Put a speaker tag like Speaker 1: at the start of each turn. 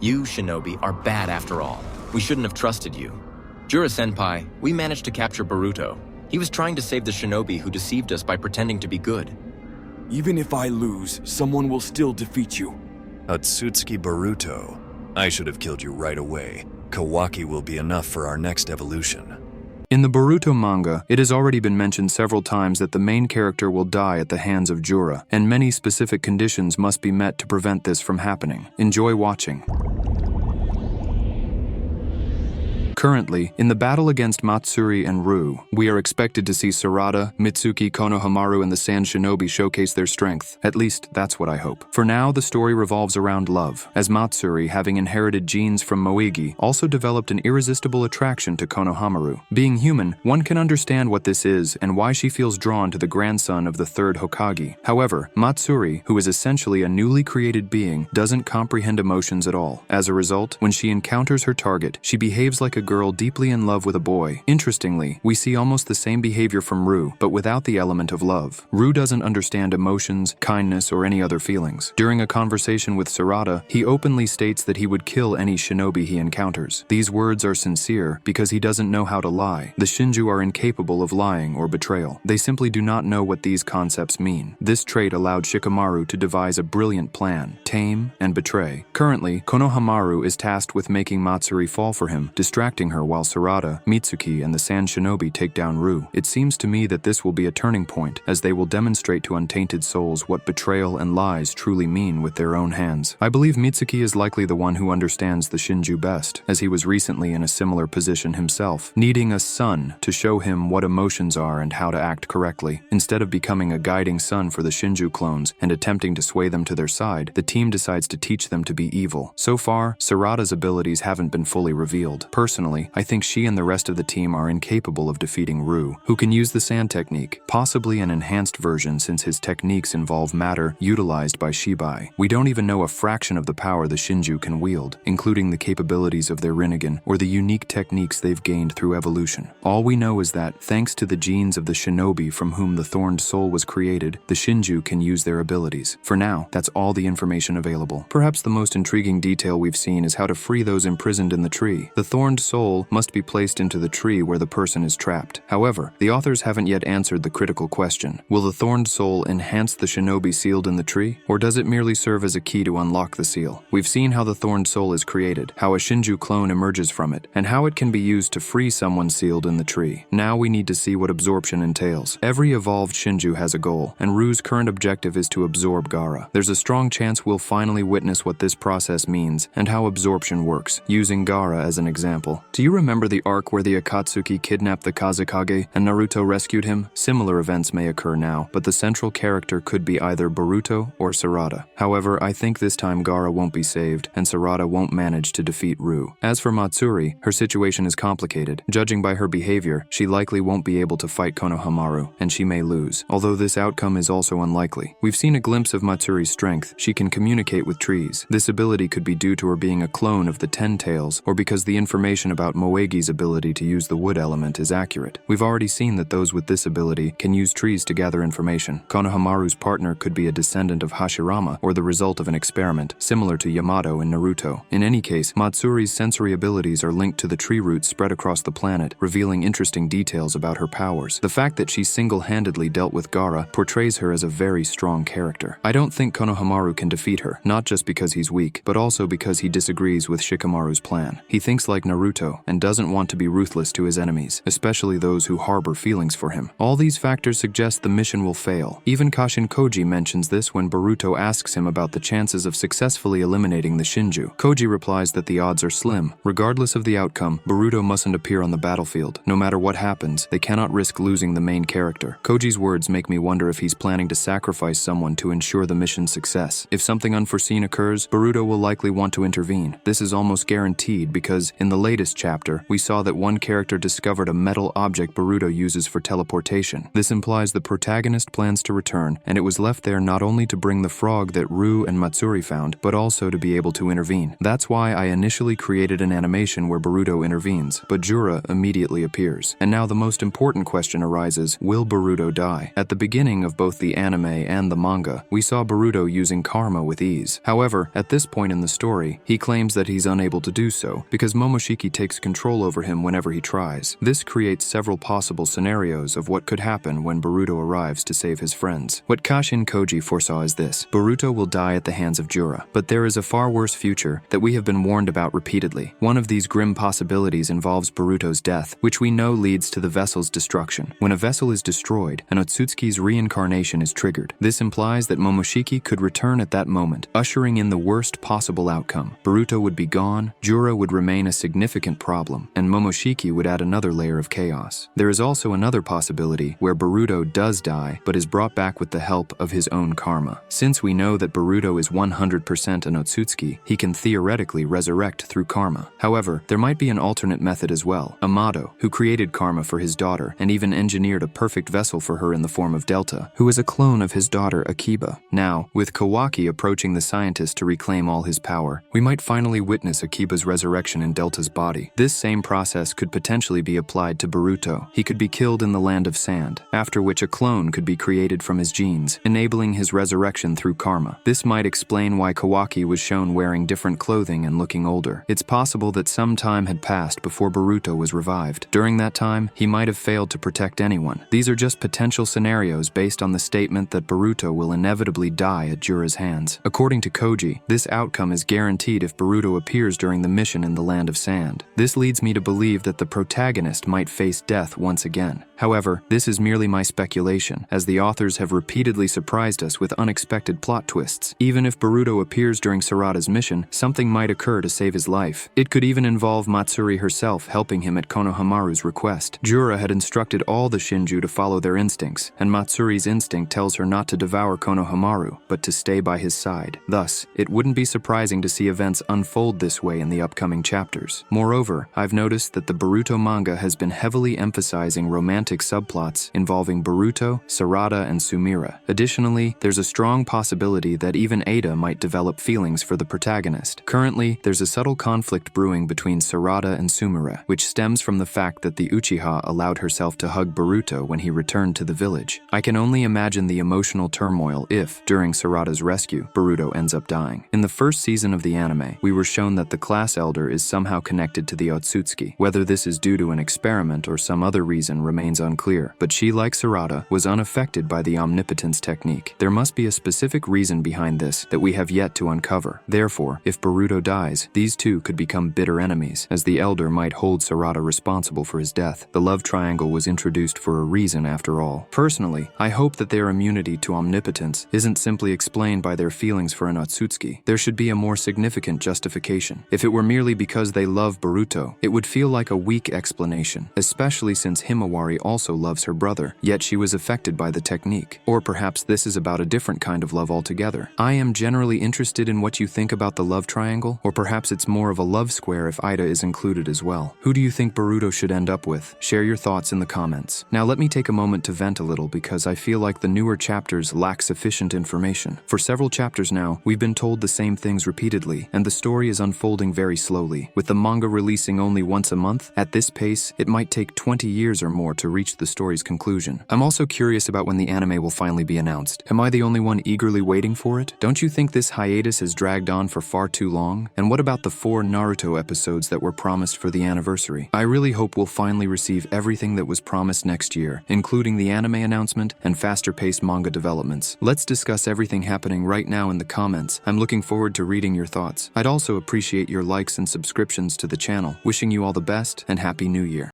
Speaker 1: You, Shinobi, are bad after all. We shouldn't have trusted you. Jura-senpai, we managed to capture Boruto. He was trying to save the shinobi who deceived us by pretending to be good.
Speaker 2: Even if I lose, someone will still defeat you.
Speaker 3: Otsutsuki Boruto. I should have killed you right away. Kawaki will be enough for our next evolution.
Speaker 4: In the Boruto manga, it has already been mentioned several times that the main character will die at the hands of Jura, and many specific conditions must be met to prevent this from happening. Enjoy watching. Currently, in the battle against Matsuri and Ru, we are expected to see Sarada, Mitsuki, Konohamaru, and the Sand Shinobi showcase their strength. At least, that's what I hope. For now, the story revolves around love, as Matsuri, having inherited genes from Moegi, also developed an irresistible attraction to Konohamaru. Being human, one can understand what this is and why she feels drawn to the grandson of the third Hokage. However, Matsuri, who is essentially a newly created being, doesn't comprehend emotions at all. As a result, when she encounters her target, she behaves like a girl deeply in love with a boy. Interestingly, we see almost the same behavior from Ru, but without the element of love. Ru doesn't understand emotions, kindness, or any other feelings. During a conversation with Sarada, he openly states that he would kill any shinobi he encounters. These words are sincere because he doesn't know how to lie. The Shinju are incapable of lying or betrayal. They simply do not know what these concepts mean. This trait allowed Shikamaru to devise a brilliant plan: tame and betray. Currently, Konohamaru is tasked with making Matsuri fall for him, distracting her while Sarada, Mitsuki, and the Sand Shinobi take down Ru. It seems to me that this will be a turning point, as they will demonstrate to untainted souls what betrayal and lies truly mean with their own hands. I believe Mitsuki is likely the one who understands the Shinju best, as he was recently in a similar position himself, needing a son to show him what emotions are and how to act correctly. Instead of becoming a guiding son for the Shinju clones and attempting to sway them to their side, the team decides to teach them to be evil. So far, Sarada's abilities haven't been fully revealed. Personally, I think she and the rest of the team are incapable of defeating Ru, who can use the sand technique, possibly an enhanced version since his techniques involve matter utilized by Shibai. We don't even know a fraction of the power the Shinju can wield, including the capabilities of their Rinnegan or the unique techniques they've gained through evolution. All we know is that, thanks to the genes of the shinobi from whom the Thorned Soul was created, the Shinju can use their abilities. For now, that's all the information available. Perhaps the most intriguing detail we've seen is how to free those imprisoned in the tree. The Thorned Soul must be placed into the tree where the person is trapped. However, the authors haven't yet answered the critical question. Will the Thorned Soul enhance the shinobi sealed in the tree, or does it merely serve as a key to unlock the seal? We've seen how the Thorned Soul is created, how a Shinju clone emerges from it, and how it can be used to free someone sealed in the tree. Now we need to see what absorption entails. Every evolved Shinju has a goal, and Ru's current objective is to absorb Gaara. There's a strong chance we'll finally witness what this process means and how absorption works, using Gaara as an example. Do you remember the arc where the Akatsuki kidnapped the Kazekage and Naruto rescued him? Similar events may occur now, but the central character could be either Boruto or Sarada. However, I think this time Gaara won't be saved, and Sarada won't manage to defeat Ru. As for Matsuri, her situation is complicated. Judging by her behavior, she likely won't be able to fight Konohamaru, and she may lose, although this outcome is also unlikely. We've seen a glimpse of Matsuri's strength. She can communicate with trees. This ability could be due to her being a clone of the Ten Tails, or because the information about Moegi's ability to use the wood element is accurate. We've already seen that those with this ability can use trees to gather information. Konohamaru's partner could be a descendant of Hashirama or the result of an experiment, similar to Yamato in Naruto. In any case, Matsuri's sensory abilities are linked to the tree roots spread across the planet, revealing interesting details about her powers. The fact that she single-handedly dealt with Gaara portrays her as a very strong character. I don't think Konohamaru can defeat her, not just because he's weak, but also because he disagrees with Shikamaru's plan. He thinks like Naruto and doesn't want to be ruthless to his enemies, especially those who harbor feelings for him. All these factors suggest the mission will fail. Even Kashin Koji mentions this when Boruto asks him about the chances of successfully eliminating the Shinju. Koji replies that the odds are slim. Regardless of the outcome, Boruto mustn't appear on the battlefield. No matter what happens, they cannot risk losing the main character. Koji's words make me wonder if he's planning to sacrifice someone to ensure the mission's success. If something unforeseen occurs, Boruto will likely want to intervene. This is almost guaranteed because, in the latest chapter, we saw that one character discovered a metal object Boruto uses for teleportation. This implies the protagonist plans to return, and it was left there not only to bring the frog that Ru and Matsuri found, but also to be able to intervene. That's why I initially created an animation where Boruto intervenes, but Jura immediately appears. And now the most important question arises, will Boruto die? At the beginning of both the anime and the manga, we saw Boruto using karma with ease. However, at this point in the story, he claims that he's unable to do so, because Momoshiki takes control over him whenever he tries. This creates several possible scenarios of what could happen when Boruto arrives to save his friends. What Kashin Koji foresaw is this: Boruto will die at the hands of Jura, but there is a far worse future that we have been warned about repeatedly. One of these grim possibilities involves Boruto's death, which we know leads to the vessel's destruction. When a vessel is destroyed, an Otsutsuki's reincarnation is triggered. This implies that Momoshiki could return at that moment, ushering in the worst possible outcome. Boruto would be gone, Jura would remain a significant problem, and Momoshiki would add another layer of chaos. There is also another possibility where Boruto does die, but is brought back with the help of his own karma. Since we know that Boruto is 100% an Otsutsuki, he can theoretically resurrect through karma. However, there might be an alternate method as well. Amado, who created karma for his daughter and even engineered a perfect vessel for her in the form of Delta, who is a clone of his daughter Akiba. Now, with Kawaki approaching the scientist to reclaim all his power, we might finally witness Akiba's resurrection in Delta's body. This same process could potentially be applied to Boruto. He could be killed in the land of sand, after which a clone could be created from his genes, enabling his resurrection through karma. This might explain why Kawaki was shown wearing different clothing and looking older. It's possible that some time had passed before Boruto was revived. During that time, he might have failed to protect anyone. These are just potential scenarios based on the statement that Boruto will inevitably die at Jura's hands. According to Koji, this outcome is guaranteed if Boruto appears during the mission in the Land of Sand. This leads me to believe that the protagonist might face death once again. However, this is merely my speculation, as the authors have repeatedly surprised us with unexpected plot twists. Even if Boruto appears during Sarada's mission, something might occur to save his life. It could even involve Matsuri herself helping him at Konohamaru's request. Jura had instructed all the Shinju to follow their instincts, and Matsuri's instinct tells her not to devour Konohamaru, but to stay by his side. Thus, it wouldn't be surprising to see events unfold this way in the upcoming chapters. Moreover, I've noticed that the Boruto manga has been heavily emphasizing romantic subplots involving Boruto, Sarada, and Sumire. Additionally, there's a strong possibility that even Ada might develop feelings for the protagonist. Currently, there's a subtle conflict brewing between Sarada and Sumire, which stems from the fact that the Uchiha allowed herself to hug Boruto when he returned to the village. I can only imagine the emotional turmoil if, during Sarada's rescue, Boruto ends up dying. In the first season of the anime, we were shown that the class elder is somehow connected to the Otsutsuki. Whether this is due to an experiment or some other reason remains unclear, but she, like Sarada, was unaffected by the omnipotence technique. There must be a specific reason behind this that we have yet to uncover. Therefore, if Boruto dies, these two could become bitter enemies, as the elder might hold Sarada responsible for his death. The love triangle was introduced for a reason after all. Personally, I hope that their immunity to omnipotence isn't simply explained by their feelings for an Otsutsuki. There should be a more significant justification. If it were merely because they love Boruto, it would feel like a weak explanation, especially since Himawari also loves her brother, yet she was affected by the technique. Or perhaps this is about a different kind of love altogether. I am generally interested in what you think about the love triangle, or perhaps it's more of a love square if Ida is included as well. Who do you think Boruto should end up with? Share your thoughts in the comments. Now let me take a moment to vent a little because I feel like the newer chapters lack sufficient information. For several chapters now, we've been told the same things repeatedly, and the story is unfolding very slowly. With the manga releasing only once a month, at this pace, it might take 20 years or more to reach the story's conclusion. I'm also curious about when the anime will finally be announced. Am I the only one eagerly waiting for it? Don't you think this hiatus has dragged on for far too long? And what about the 4 Naruto episodes that were promised for the anniversary? I really hope we'll finally receive everything that was promised next year, including the anime announcement and faster-paced manga developments. Let's discuss everything happening right now in the comments. I'm looking forward to reading your thoughts. I'd also appreciate your likes and subscriptions to the channel. Wishing you all the best and Happy New Year.